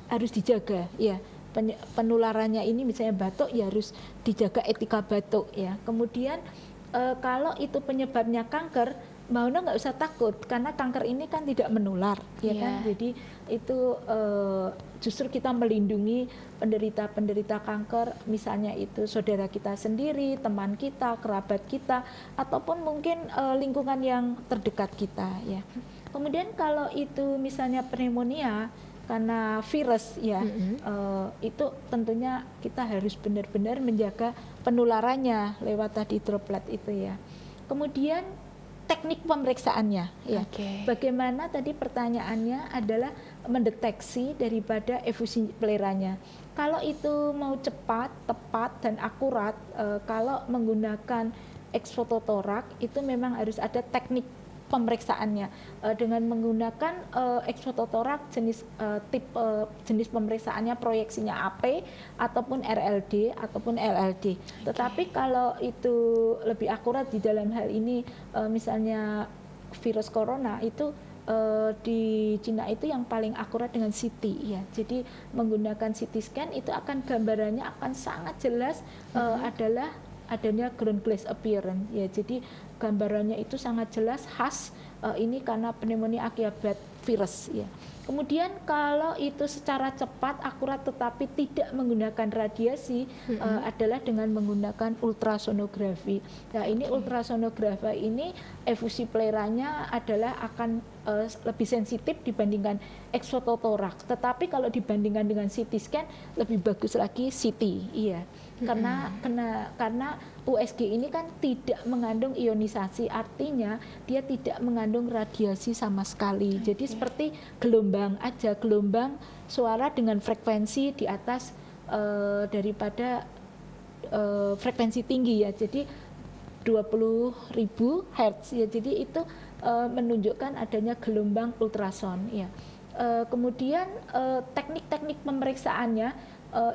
harus dijaga ya. Penularannya ini misalnya batuk ya harus dijaga etika batuk ya. Kemudian kalau itu penyebabnya kanker, Mbak Una nggak usah takut karena kanker ini kan tidak menular, ya kan? Jadi itu justru kita melindungi penderita-penderita kanker, misalnya itu saudara kita sendiri, teman kita, kerabat kita, ataupun mungkin lingkungan yang terdekat kita, ya. Kemudian kalau itu misalnya pneumonia karena virus, ya, itu tentunya kita harus benar-benar menjaga penularannya lewat tadi droplet itu ya. Kemudian teknik pemeriksaannya ya. Bagaimana tadi pertanyaannya adalah mendeteksi daripada efusi pleranya. Kalau itu mau cepat, tepat dan akurat, kalau menggunakan eksfototorak itu memang harus ada teknik pemeriksaannya dengan menggunakan eksfototorak jenis jenis pemeriksaannya proyeksinya AP ataupun RLD ataupun LLD. Tetapi kalau itu lebih akurat di dalam hal ini misalnya virus corona itu di Cina itu yang paling akurat dengan CT ya. Jadi menggunakan CT scan itu akan gambarannya akan sangat jelas adalah adanya ground glass appearance ya. Jadi gambarannya itu sangat jelas khas ini karena pneumonia akibat virus ya. Kemudian kalau itu secara cepat, akurat tetapi tidak menggunakan radiasi adalah dengan menggunakan ultrasonografi. Nah ini ultrasonografi ini efusi pleranya adalah akan lebih sensitif dibandingkan eksfototorak. Tetapi kalau dibandingkan dengan CT scan lebih bagus lagi CT, iya. Karena USG ini kan tidak mengandung ionisasi, artinya dia tidak mengandung radiasi sama sekali. Jadi seperti gelombang aja, gelombang suara dengan frekuensi di atas daripada frekuensi tinggi ya. Jadi 20.000 Hz ya. Jadi itu menunjukkan adanya gelombang ultrason ya. Kemudian teknik-teknik pemeriksaannya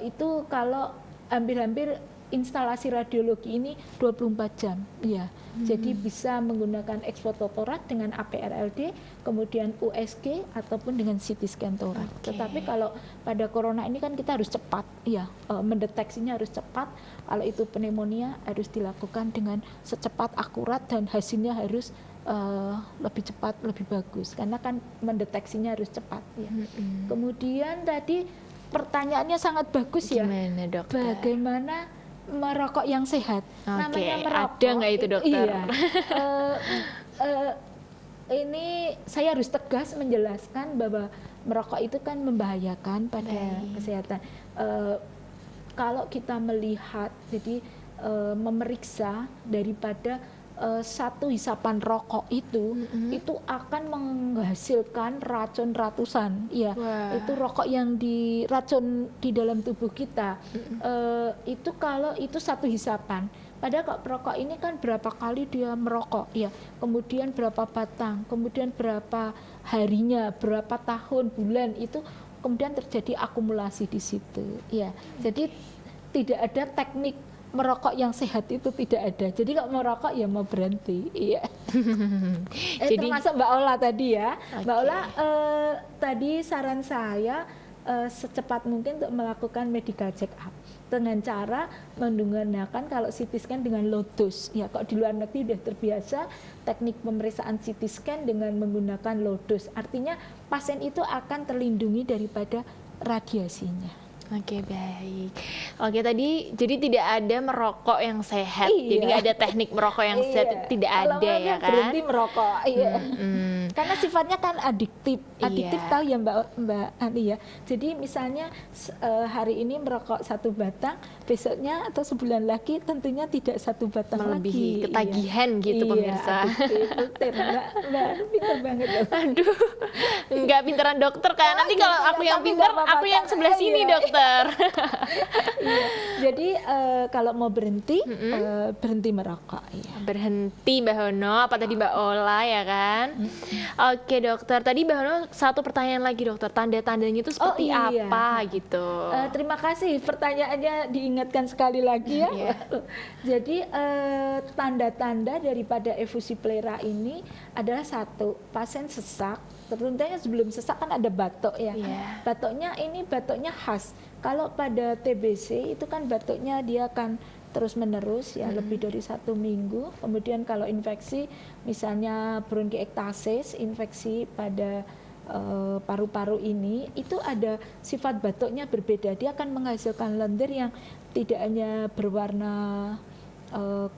itu kalau hampir-hampir instalasi radiologi ini 24 jam ya. Jadi bisa menggunakan eksfototorak dengan APRLD, kemudian USG ataupun dengan CT scan torak. Tetapi kalau pada corona ini kan kita harus cepat ya, mendeteksinya harus cepat. Kalau itu pneumonia harus dilakukan dengan secepat, akurat dan hasilnya harus lebih cepat, lebih bagus karena kan mendeteksinya harus cepat ya. Kemudian tadi pertanyaannya sangat bagus ya. Gimana, dokter? Bagaimana merokok yang sehat? Namanya merokok. Ada nggak itu, dokter? Iya. Ini saya harus tegas menjelaskan bahwa merokok itu kan membahayakan pada kesehatan. Kalau kita melihat, jadi memeriksa daripada satu hisapan rokok itu akan menghasilkan racun ratusan ya. Itu rokok yang diracun di dalam tubuh kita itu kalau itu satu hisapan. Padahal kalau perokok ini kan berapa kali dia merokok ya, kemudian berapa batang, kemudian berapa harinya, berapa tahun, bulan, itu kemudian terjadi akumulasi di situ ya. Jadi tidak ada teknik merokok yang sehat itu tidak ada. Jadi kalau merokok ya mau berhenti. Iya. Jadi termasuk Mbak Ola tadi ya. Mbak Ola tadi saran saya secepat mungkin untuk melakukan medical check up dengan cara menggunakan kalau CT scan dengan low dose. Ya, kalau di luar negeri sudah terbiasa teknik pemeriksaan CT scan dengan menggunakan low dose. Artinya pasien itu akan terlindungi daripada radiasinya. Oke, baik. Oke, tadi jadi tidak ada merokok yang sehat. Iya. Jadi nggak ada teknik merokok yang sehat, tidak Kalau ada ya kan? berhenti merokok, iya. Karena sifatnya kan adiktif. Adiktif Iya. tahu ya Mbak Ani ya. Jadi misalnya hari ini merokok 1 batang, besoknya atau sebulan lagi tentunya tidak 1 batang melebihi lagi. ketagihan gitu Iya, pemirsa. adiktif, betul. Mbak pintar banget loh. Aduh, nggak pinteran dokter kan? Nanti kalau aku yang tapi pinter, nggak apa-apa, aku yang kan? sebelah sini Iya. dokter. Iya. Jadi kalau mau berhenti, berhenti merokok. Iya. Berhenti Mbak Hono, apa tadi Mbak Ola ya kan? Oke dokter, tadi Mbak Hono satu pertanyaan lagi dokter, tanda-tandanya itu seperti iya. apa gitu? Terima kasih, pertanyaannya diingatkan sekali lagi ya. Iya. Jadi tanda-tanda daripada efusi plera ini adalah 1, pasien sesak. Tentunya sebelum sesak kan ada batuk ya. Iya. Batuknya khas. Kalau pada TBC itu kan batuknya dia akan terus menerus ya, lebih dari 1 minggu. Kemudian kalau infeksi misalnya bronkiektasis, infeksi pada paru-paru ini, itu ada sifat batuknya berbeda. Dia akan menghasilkan lendir yang tidak hanya berwarna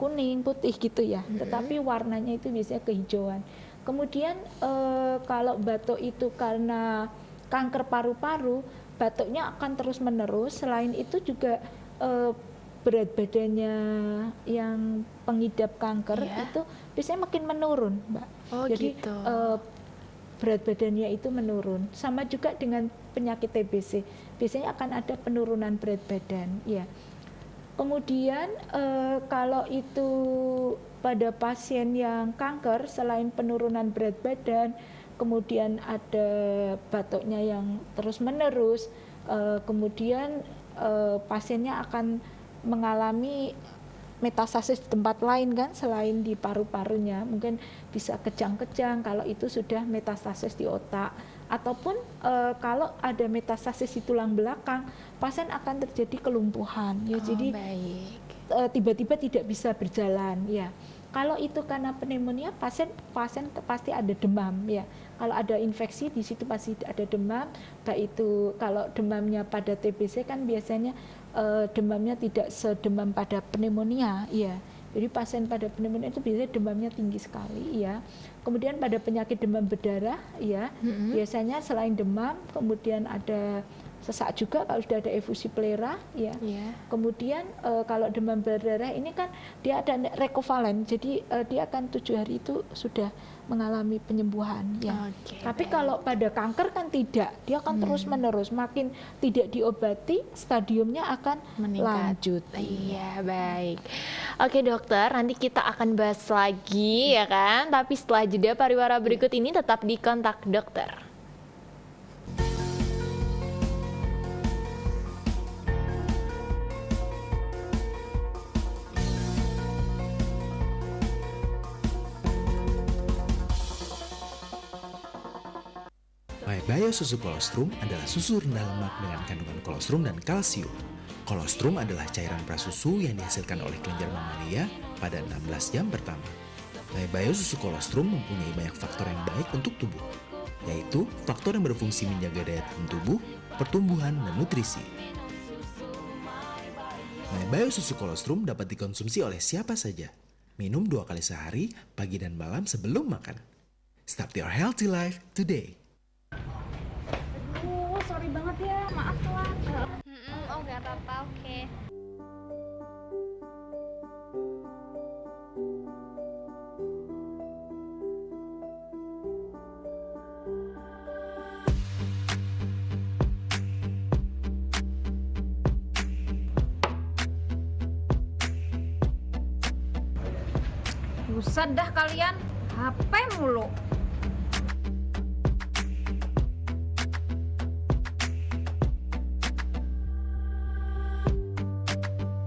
kuning, putih gitu ya, tetapi warnanya itu biasanya kehijauan. Kemudian kalau batuk itu karena kanker paru-paru, batuknya akan terus menerus. Selain itu juga berat badannya yang pengidap kanker itu biasanya makin menurun, Mbak. Oh, jadi gitu. Berat badannya itu menurun. Sama juga dengan penyakit TBC, biasanya akan ada penurunan berat badan, ya. Kemudian kalau itu pada pasien yang kanker, selain penurunan berat badan, kemudian ada batuknya yang terus menerus, kemudian pasiennya akan mengalami metastasis di tempat lain kan, selain di paru-parunya, mungkin bisa kejang-kejang kalau itu sudah metastasis di otak, ataupun kalau ada metastasis di tulang belakang, pasien akan terjadi kelumpuhan ya. Jadi tiba-tiba tidak bisa berjalan ya. Kalau itu karena pneumonia, pasien pasti ada demam ya. Kalau ada infeksi di situ pasti ada demam. Baik itu kalau demamnya pada TBC kan biasanya demamnya tidak sedemam pada pneumonia ya. Jadi pasien pada pneumonia itu biasanya demamnya tinggi sekali ya. Kemudian pada penyakit demam berdarah ya, biasanya selain demam kemudian ada sesak juga kalau sudah ada efusi plera ya. Kemudian kalau demam berdarah ini kan dia ada rekovalen, jadi dia akan 7 hari itu sudah mengalami penyembuhan ya. Tapi kalau pada kanker kan tidak, dia akan terus menerus, makin tidak diobati stadiumnya akan lanjut. Iya, baik. Oke dokter, nanti kita akan bahas lagi ya kan, tapi setelah jeda pariwara berikut ini tetap di Kontak Dokter. MyBio susu kolostrum adalah susu rendah lemak dengan kandungan kolostrum dan kalsium. Kolostrum adalah cairan prasusu yang dihasilkan oleh kelenjar mamalia pada 16 jam pertama. MyBio susu kolostrum mempunyai banyak faktor yang baik untuk tubuh, yaitu faktor yang berfungsi menjaga daya tahan tubuh, pertumbuhan, dan nutrisi. MyBio susu kolostrum dapat dikonsumsi oleh siapa saja. Minum 2 kali sehari, pagi dan malam sebelum makan. Start your healthy life today. Sorry banget ya, maaf telat. Oh nggak apa-apa, oke. Buset dah kalian, HP mulu.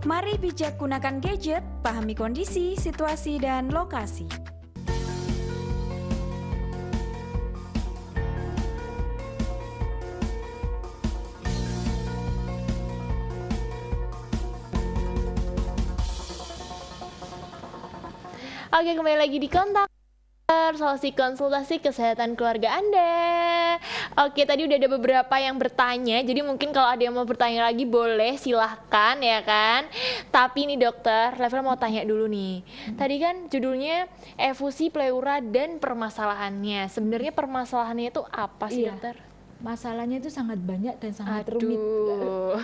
Mari bijak gunakan gadget, pahami kondisi, situasi, dan lokasi. Oke, kembali lagi di Kontak, solusi konsultasi kesehatan keluarga Anda. Oke, tadi udah ada beberapa yang bertanya, jadi mungkin kalau ada yang mau bertanya lagi boleh silahkan ya kan. Tapi nih dokter, Level mau tanya dulu nih. Tadi kan judulnya efusi pleura dan permasalahannya. Sebenarnya permasalahannya itu apa sih dokter? Masalahnya itu sangat banyak dan sangat rumit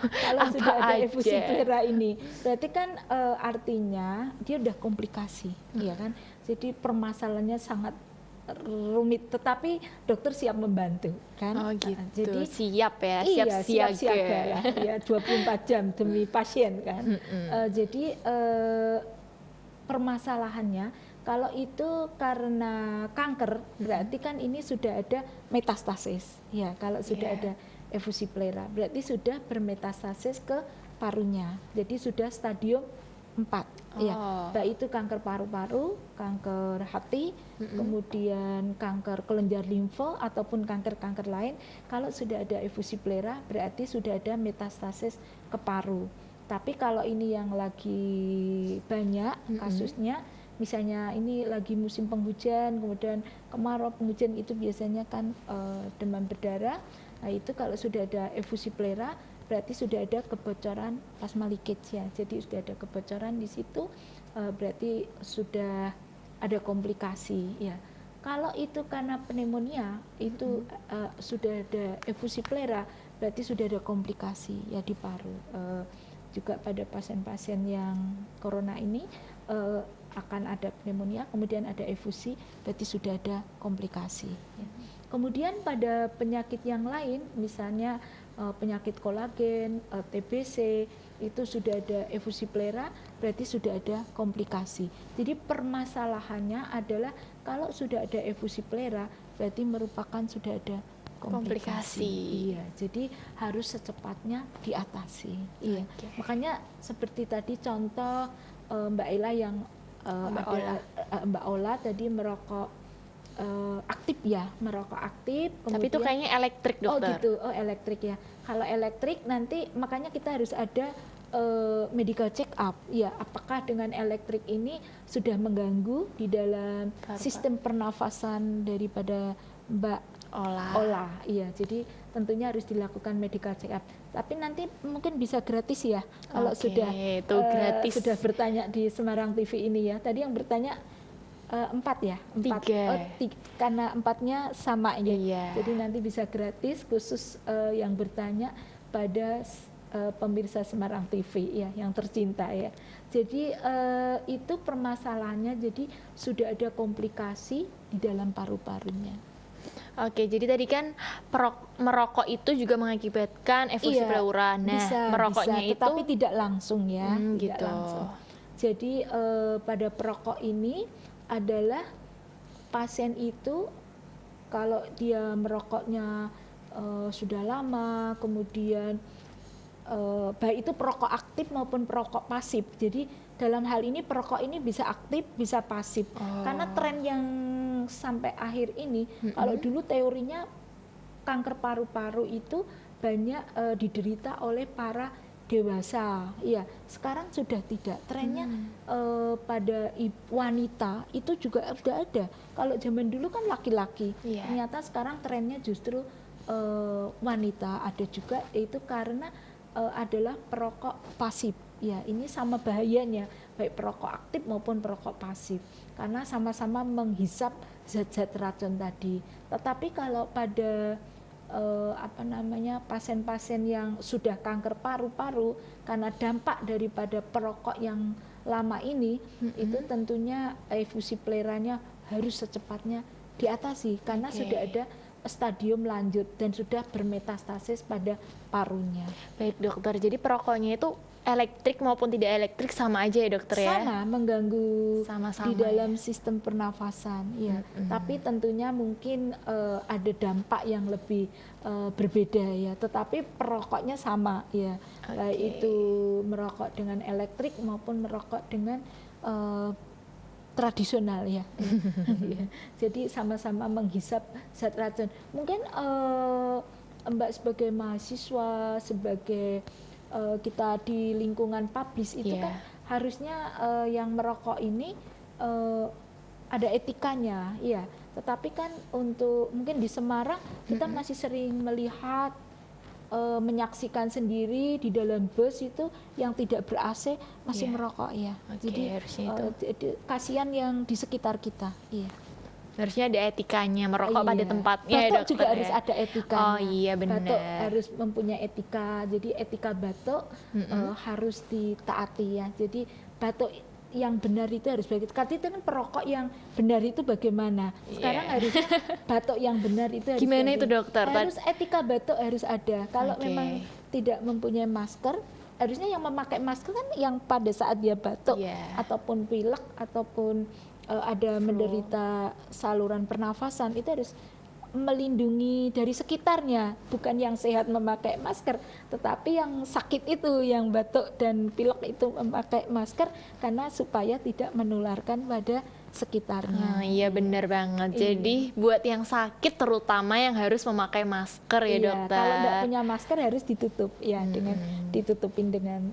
kalau sudah ada efusi pleura ini. Berarti kan artinya dia udah komplikasi, ya kan? Jadi permasalahannya sangat rumit, tetapi dokter siap membantu kan. Oh gitu. Jadi siap ya, siap siaga ya 24 jam demi pasien kan. Jadi permasalahannya kalau itu karena kanker berarti kan ini sudah ada metastasis. Ya, kalau sudah ada efusi pleura berarti sudah bermetastasis ke parunya. Jadi sudah stadium 4 ya, baik itu kanker paru-paru, kanker hati, kemudian kanker kelenjar limfa ataupun kanker-kanker lain. Kalau sudah ada efusi pleura berarti sudah ada metastasis ke paru. Tapi kalau ini yang lagi banyak kasusnya, misalnya ini lagi musim penghujan, kemudian kemarau penghujan itu biasanya kan demam berdarah. Nah itu kalau sudah ada efusi pleura berarti sudah ada kebocoran plasma leakage ya. Jadi sudah ada kebocoran di situ, berarti sudah ada komplikasi ya. Kalau itu karena pneumonia itu sudah ada efusi pleura berarti sudah ada komplikasi ya di paru. Juga pada pasien-pasien yang corona ini akan ada pneumonia, kemudian ada efusi, berarti sudah ada komplikasi ya. Kemudian pada penyakit yang lain, misalnya penyakit kolagen, TBC, itu sudah ada efusi pleura, berarti sudah ada komplikasi. Jadi permasalahannya adalah kalau sudah ada efusi pleura, berarti merupakan sudah ada komplikasi. Iya, jadi harus secepatnya diatasi. Iya, makanya seperti tadi contoh Mbak Ella yang Mbak Ola tadi merokok aktif ya, merokok aktif. Tapi itu kayaknya elektrik dokter. Oh gitu, elektrik ya. Kalau elektrik nanti makanya kita harus ada medical check up ya, apakah dengan elektrik ini sudah mengganggu di dalam sistem pernafasan daripada Mbak Ola. Iya, jadi tentunya harus dilakukan medical check up. Tapi nanti mungkin bisa gratis ya kalau sudah gratis. Sudah bertanya di Semarang TV ini ya. Tadi yang bertanya 4 ya, 4. Karena 4-nya sama ya. Jadi nanti bisa gratis khusus yang bertanya pada pemirsa Semarang TV ya, yang tercinta ya. Jadi itu permasalahannya, jadi sudah ada komplikasi di dalam paru-parunya. Oke, jadi tadi kan merokok itu juga mengakibatkan efusi pleura. Nah, merokoknya bisa, itu tapi tidak langsung ya, tidak gitu. langsung. Jadi pada perokok ini adalah pasien itu kalau dia merokoknya sudah lama, kemudian baik itu perokok aktif maupun perokok pasif. Jadi dalam hal ini perokok ini bisa aktif, bisa pasif. Karena tren yang sampai akhir ini, kalau dulu teorinya kanker paru-paru itu banyak diderita oleh para dewasa. Iya, sekarang sudah tidak. Trennya pada wanita itu juga sudah ada. Kalau zaman dulu kan laki-laki. Ternyata sekarang trennya justru wanita ada juga, itu karena adalah perokok pasif. Ya, ini sama bahayanya, baik perokok aktif maupun perokok pasif, karena sama-sama menghisap zat-zat racun tadi. Tetapi kalau pada pasien-pasien yang sudah kanker paru-paru karena dampak daripada perokok yang lama ini, itu tentunya efusi pleuranya harus secepatnya diatasi karena sudah ada stadium lanjut dan sudah bermetastasis pada parunya. Baik dokter, jadi perokoknya itu elektrik maupun tidak elektrik sama aja ya dokter ya? Sama, mengganggu sama-sama di dalam sistem pernafasan ya. Tapi tentunya mungkin ada dampak yang lebih berbeda ya, tetapi perokoknya sama ya. Baik itu merokok dengan elektrik maupun merokok dengan tradisional ya. Jadi sama-sama menghisap zat racun. Mungkin Mbak sebagai mahasiswa, sebagai kita di lingkungan publis itu kan harusnya yang merokok ini ada etikanya, ya. Tetapi kan untuk mungkin di Semarang kita masih sering melihat menyaksikan sendiri di dalam bus itu yang tidak ber-AC masih merokok ya. Jadi kasihan yang di sekitar kita. Iya. Harusnya ada etikanya merokok pada tempatnya ya, Batuk dokter, juga harus ada etikanya. Oh iya benar. Batuk harus mempunyai etika. Jadi etika batuk harus ditaati ya. Jadi batuk yang benar itu harus begitu. Karena itu kan perokok yang benar itu bagaimana? Sekarang harusnya batuk yang benar itu harus gimana itu dokter? Harus etika batuk harus ada. Kalau memang tidak mempunyai masker, harusnya yang memakai masker kan yang pada saat dia batuk ataupun pilek ataupun ada menderita saluran pernafasan itu harus melindungi dari sekitarnya, bukan yang sehat memakai masker, tetapi yang sakit itu, yang batuk dan pilek itu memakai masker karena supaya tidak menularkan pada sekitarnya. Iya benar banget. Jadi buat yang sakit terutama yang harus memakai masker ya dokter. Kalau nggak punya masker harus ditutup ya dengan ditutupin dengan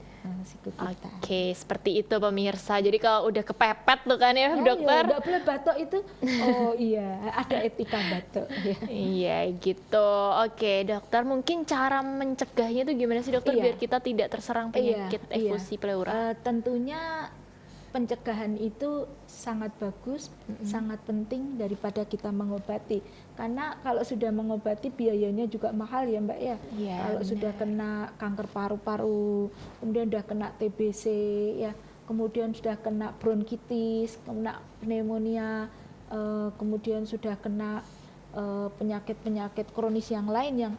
siku kita. Oke, seperti itu pemirsa. Jadi kalau udah kepepet tuh kan ya dokter. Nggak boleh batuk itu. Oh iya, ada etika batuk. Iya gitu. Oke dokter, mungkin cara mencegahnya itu gimana sih dokter biar kita tidak terserang penyakit efusi pleura? Tentunya pencegahan itu sangat bagus, sangat penting daripada kita mengobati. Karena kalau sudah mengobati biayanya juga mahal ya Mbak ya. Kalau sudah kena kanker paru-paru, kemudian sudah kena TBC ya, kemudian sudah kena bronkitis, kena pneumonia, kemudian sudah kena penyakit-penyakit kronis yang lain yang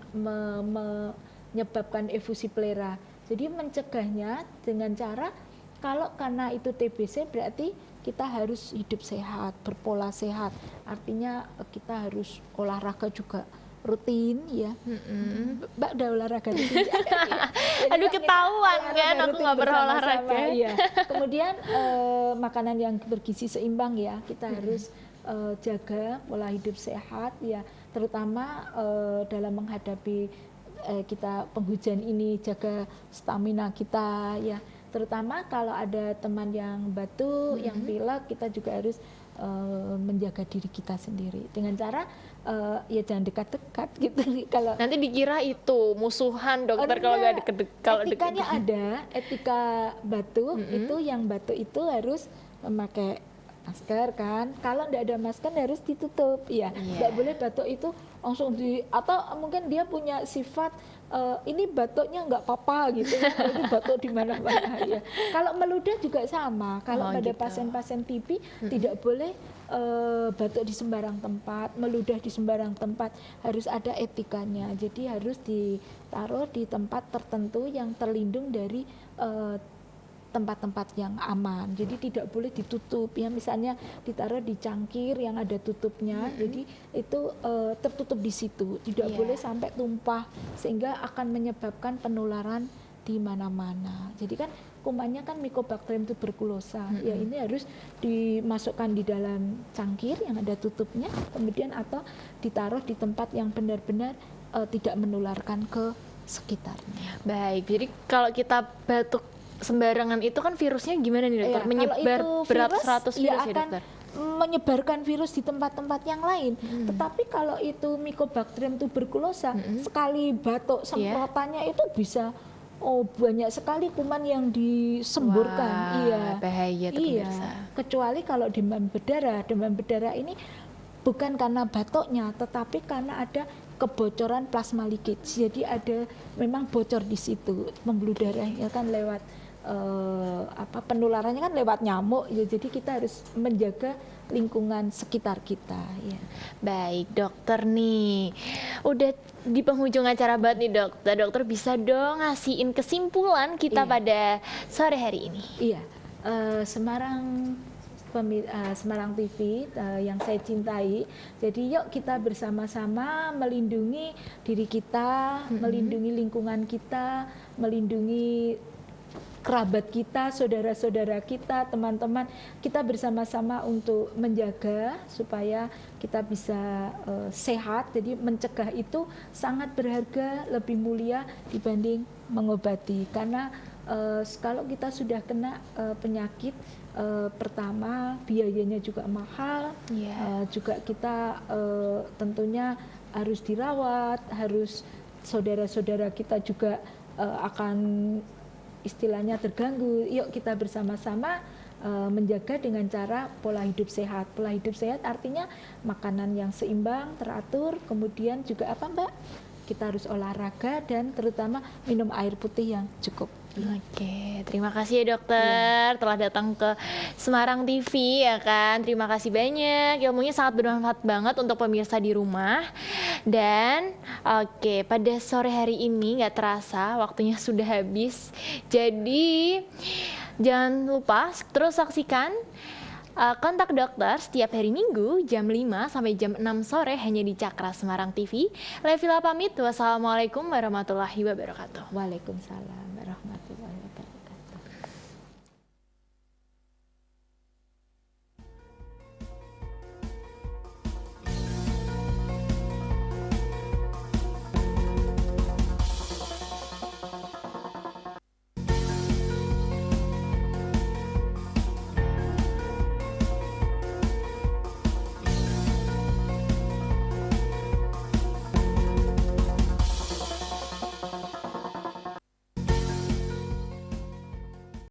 menyebabkan efusi pleura. Jadi mencegahnya dengan cara kalau karena itu TBC berarti kita harus hidup sehat, berpola sehat. Artinya kita harus olahraga juga rutin ya. Mbak udah olahraga rutin. Aduh ketahuan kan aku nggak berolahraga. Ya. Kemudian makanan yang bergizi seimbang ya. Kita harus jaga pola hidup sehat ya. Terutama dalam menghadapi kita penghujan ini, jaga stamina kita ya. Terutama kalau ada teman yang batuk, yang pilek, kita juga harus menjaga diri kita sendiri dengan cara ya jangan dekat-dekat gitu. Kalau nanti dikira itu musuhan dokter kalau nggak deket-deket. Etikanya ada, etika batuk itu yang batuk itu harus memakai masker kan. Kalau nggak ada masker harus ditutup ya. Nggak boleh batuk itu langsung atau mungkin dia punya sifat ini batuknya nggak apa-apa gitu ya, ini batuk di mana-mana ya. Kalau meludah juga sama. Kalau pada pasien-pasien TB tidak boleh batuk di sembarang tempat, meludah di sembarang tempat, harus ada etikanya. Jadi harus ditaruh di tempat tertentu yang terlindung dari tempat-tempat yang aman. Jadi tidak boleh ditutup ya, misalnya ditaruh di cangkir yang ada tutupnya. Jadi itu tertutup di situ. Tidak boleh sampai tumpah sehingga akan menyebabkan penularan di mana-mana. Jadi kan kumannya kan Mycobacterium tuberculosa. Ya ini harus dimasukkan di dalam cangkir yang ada tutupnya, kemudian atau ditaruh di tempat yang benar-benar tidak menularkan ke sekitarnya. Baik. Jadi kalau kita batuk sembarangan itu kan virusnya gimana nih dokter? Menyebar beratus-ratus virus ya dokter? Menyebarkan virus di tempat-tempat yang lain. Tetapi kalau itu Mycobacterium tuberculosa, sekali batuk semprotannya itu bisa banyak sekali kuman yang disemburkan. Bahaya tuh pemirsa. Kecuali kalau demam berdarah. Demam berdarah ini bukan karena batuknya, tetapi karena ada kebocoran plasma leakage. Jadi ada memang bocor di situ, pembuluh darahnya kan lewat penularannya kan lewat nyamuk ya. Jadi kita harus menjaga lingkungan sekitar kita ya. Baik dokter nih, udah di penghujung acara banget nih dokter. Dokter bisa dong ngasihin kesimpulan kita pada sore hari ini. Iya, Semarang TV yang saya cintai. Jadi yuk kita bersama-sama melindungi diri kita, melindungi lingkungan kita, melindungi kerabat kita, saudara-saudara kita, teman-teman. Kita bersama-sama untuk menjaga supaya kita bisa sehat. Jadi mencegah itu sangat berharga, lebih mulia dibanding mengobati. Karena kalau kita sudah kena penyakit, pertama biayanya juga mahal, juga kita tentunya harus dirawat, harus saudara-saudara kita juga akan istilahnya terganggu. Yuk kita bersama-sama menjaga dengan cara pola hidup sehat. Pola hidup sehat artinya makanan yang seimbang, teratur, kemudian juga apa Mbak? Kita harus olahraga dan terutama minum air putih yang cukup. Oke, terima kasih ya dokter telah datang ke Semarang TV ya kan. Terima kasih banyak, ilmunya sangat bermanfaat banget untuk pemirsa di rumah. Dan oke, pada sore hari ini nggak terasa waktunya sudah habis. Jadi jangan lupa terus saksikan Kontak Dokter setiap hari Minggu jam 5 sampai jam 6 sore hanya di Cakra Semarang TV. Levila pamit, wassalamualaikum warahmatullahi wabarakatuh. Waalaikumsalam warahmatullahi wabarakatuh.